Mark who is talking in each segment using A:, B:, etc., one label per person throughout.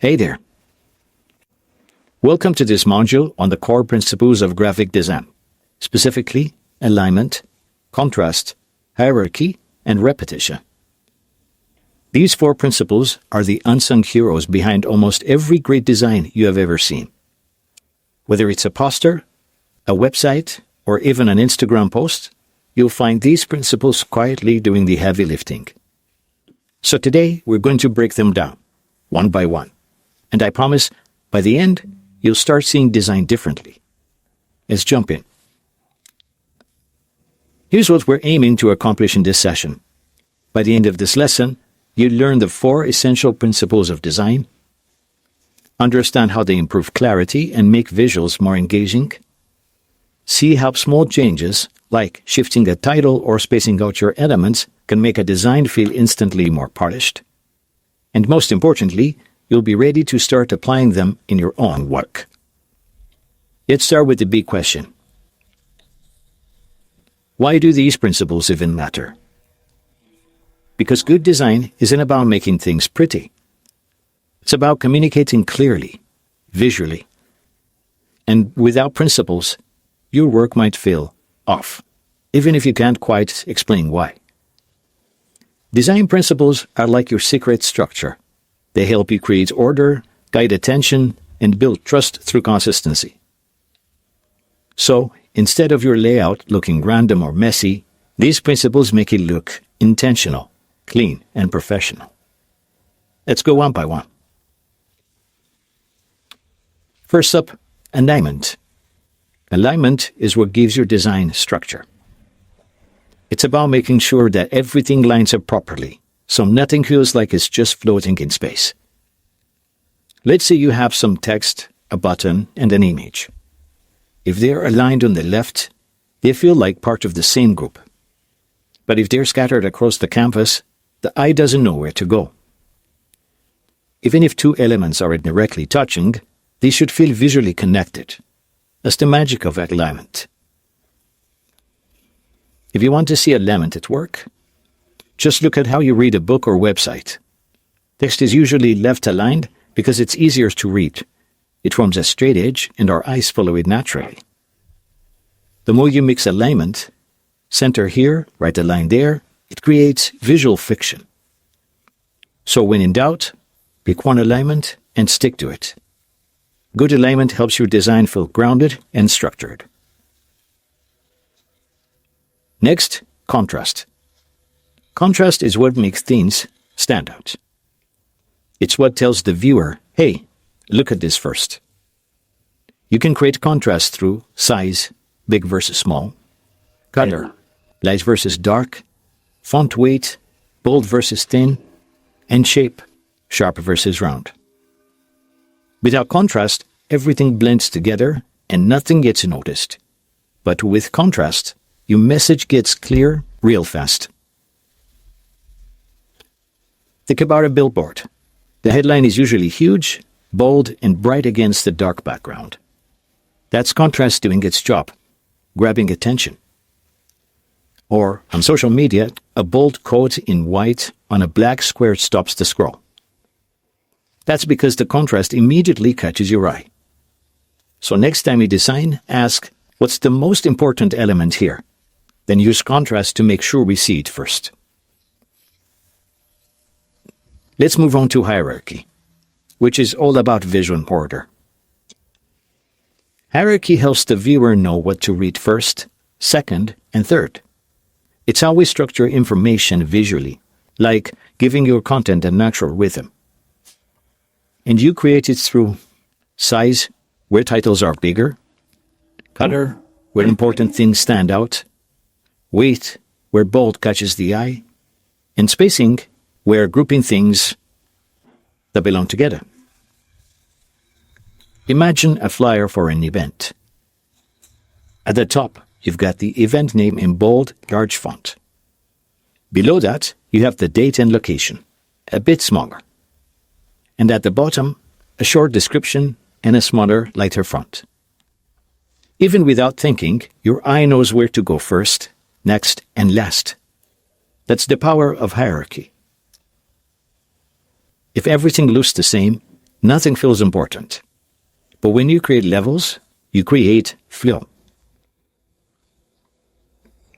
A: Hey there. Welcome to this module on the core principles of graphic design, specifically alignment, contrast, hierarchy, and repetition. These 4 principles are the unsung heroes behind almost every great design you have ever seen. Whether it's a poster, a website, or even an Instagram post, you'll find these principles quietly doing the heavy lifting. So today, we're going to break them down, one by one. And I promise, by the end, you'll start seeing design differently. Let's jump in. Here's what we're aiming to accomplish in this session. By the end of this lesson, you'll learn the 4 essential principles of design, understand how they improve clarity and make visuals more engaging, see how small changes, like shifting a title or spacing out your elements, can make a design feel instantly more polished. And most importantly, you'll be ready to start applying them in your own work. Let's start with the big question. Why do these principles even matter? Because good design isn't about making things pretty. It's about communicating clearly, visually. And without principles, your work might feel off, even if you can't quite explain why. Design principles are like your secret structure. They help you create order, guide attention, and build trust through consistency. So, instead of your layout looking random or messy, these principles make it look intentional, clean, and professional. Let's go one by one. First up, alignment. Alignment is what gives your design structure. It's about making sure that everything lines up properly, so nothing feels like it's just floating in space. Let's say you have some text, a button, and an image. If they're aligned on the left, they feel like part of the same group. But if they're scattered across the canvas, the eye doesn't know where to go. Even if 2 elements aren't directly touching, they should feel visually connected. That's the magic of alignment. If you want to see alignment at work, just look at how you read a book or website. Text is usually left aligned because it's easier to read. It forms a straight edge and our eyes follow it naturally. The more you mix alignment, center here, right align there, it creates visual fiction. So when in doubt, pick one alignment and stick to it. Good alignment helps your design feel grounded and structured. Next, contrast. Contrast is what makes things stand out. It's what tells the viewer, hey, look at this first. You can create contrast through size, big versus small, color, light versus dark, font weight, bold versus thin, and shape, sharp versus round. Without contrast, everything blends together and nothing gets noticed. But with contrast, your message gets clear real fast. Think about a billboard. The headline is usually huge, bold, and bright against the dark background. That's contrast doing its job, grabbing attention. Or, on social media, a bold quote in white on a black square stops the scroll. That's because the contrast immediately catches your eye. So next time you design, ask, what's the most important element here? Then use contrast to make sure we see it first. Let's move on to hierarchy, which is all about visual order. Hierarchy helps the viewer know what to read first, second, and third. It's how we structure information visually, like giving your content a natural rhythm. And you create it through size, where titles are bigger, color, where important things stand out, weight, where bold catches the eye, and spacing, where grouping things that belong together. Imagine a flyer for an event. At the top, you've got the event name in bold, large font. Below that, you have the date and location, a bit smaller. And at the bottom, a short description and a smaller, lighter font. Even without thinking, your eye knows where to go first, next, and last. That's the power of hierarchy. If everything looks the same, nothing feels important. But when you create levels, you create flow.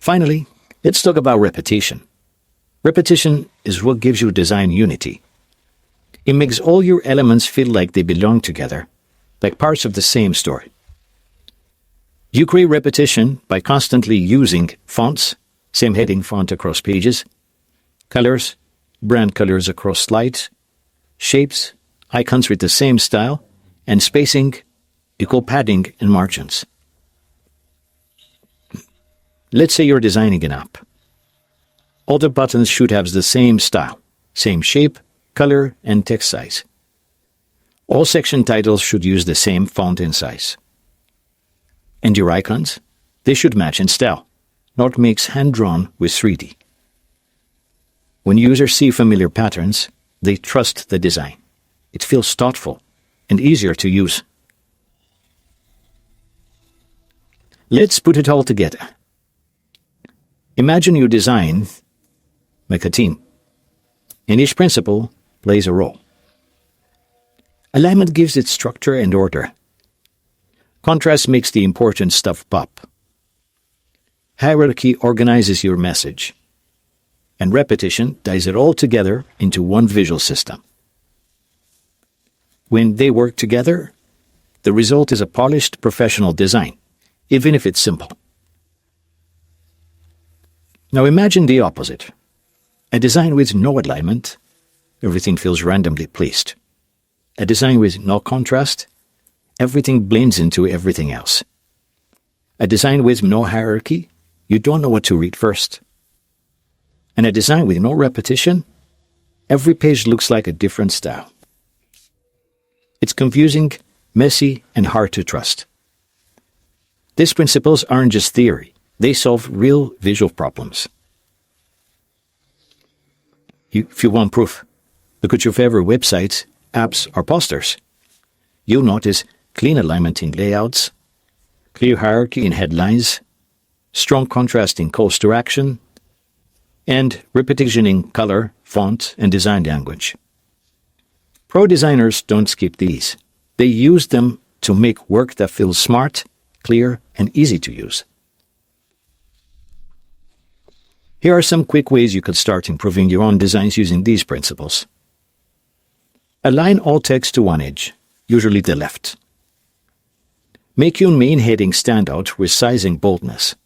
A: Finally, let's talk about repetition. Repetition is what gives you design unity. It makes all your elements feel like they belong together, like parts of the same story. You create repetition by constantly using fonts, same heading font across pages, colors, brand colors across slides, shapes, icons with the same style, and spacing, equal padding, and margins. Let's say you're designing an app. All the buttons should have the same style, same shape, color, and text size. All section titles should use the same font and size. And your icons? They should match in style, not mix hand-drawn with 3D. When users see familiar patterns, they trust the design. It feels thoughtful and easier to use. Let's put it all together. Imagine you design like a team, and each principle plays a role. Alignment gives it structure and order. Contrast makes the important stuff pop. Hierarchy organizes your message. And repetition ties it all together into one visual system. When they work together, the result is a polished professional design, even if it's simple. Now imagine the opposite. A design with no alignment, everything feels randomly placed. A design with no contrast, everything blends into everything else. A design with no hierarchy, you don't know what to read first. And a design with no repetition, every page looks like a different style. It's confusing, messy, and hard to trust. These principles aren't just theory. They solve real visual problems. If you want proof, look at your favorite websites, apps, or posters. You'll notice clean alignment in layouts, clear hierarchy in headlines, strong contrast in calls to action, and repetition in color, font, and design language. Pro designers don't skip these. They use them to make work that feels smart, clear, and easy to use. Here are some quick ways you could start improving your own designs using these principles. Align all text to one edge, usually the left. Make your main heading stand out with sizing boldness.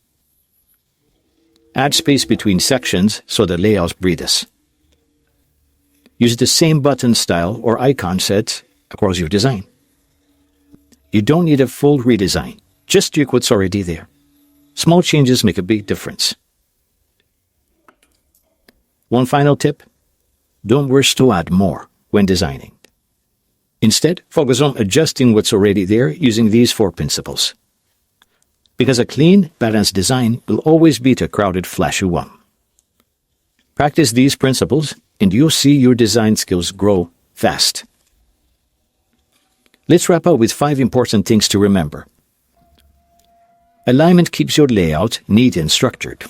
A: Add space between sections so the layout breathes. Use the same button style or icon set across your design. You don't need a full redesign. Just tweak what's already there. Small changes make a big difference. One final tip: don't rush to add more when designing. Instead, focus on adjusting what's already there using these 4 principles. Because a clean, balanced design will always beat a crowded, flashy one. Practice these principles, and you'll see your design skills grow fast. Let's wrap up with 5 important things to remember. Alignment keeps your layout neat and structured.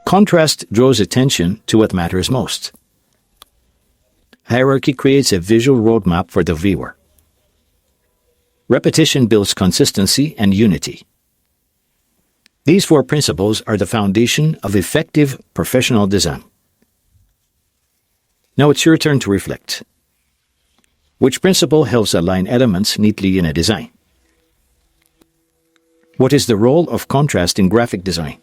A: Contrast draws attention to what matters most. Hierarchy creates a visual roadmap for the viewer. Repetition builds consistency and unity. These 4 principles are the foundation of effective professional design. Now it's your turn to reflect. Which principle helps align elements neatly in a design? What is the role of contrast in graphic design?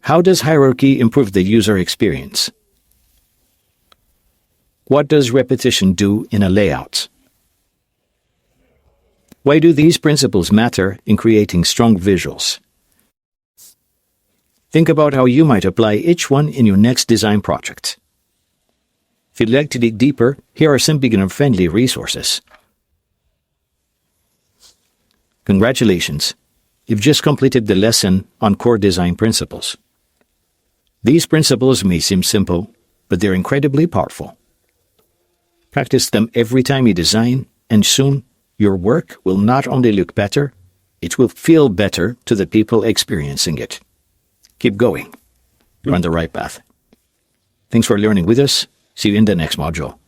A: How does hierarchy improve the user experience? What does repetition do in a layout? Why do these principles matter in creating strong visuals? Think about how you might apply each one in your next design project. If you'd like to dig deeper, here are some beginner-friendly resources. Congratulations! You've just completed the lesson on core design principles. These principles may seem simple, but they're incredibly powerful. Practice them every time you design, and soon your work will not only look better, it will feel better to the people experiencing it. Keep going. You're on the right path. Thanks for learning with us, See you in the next module.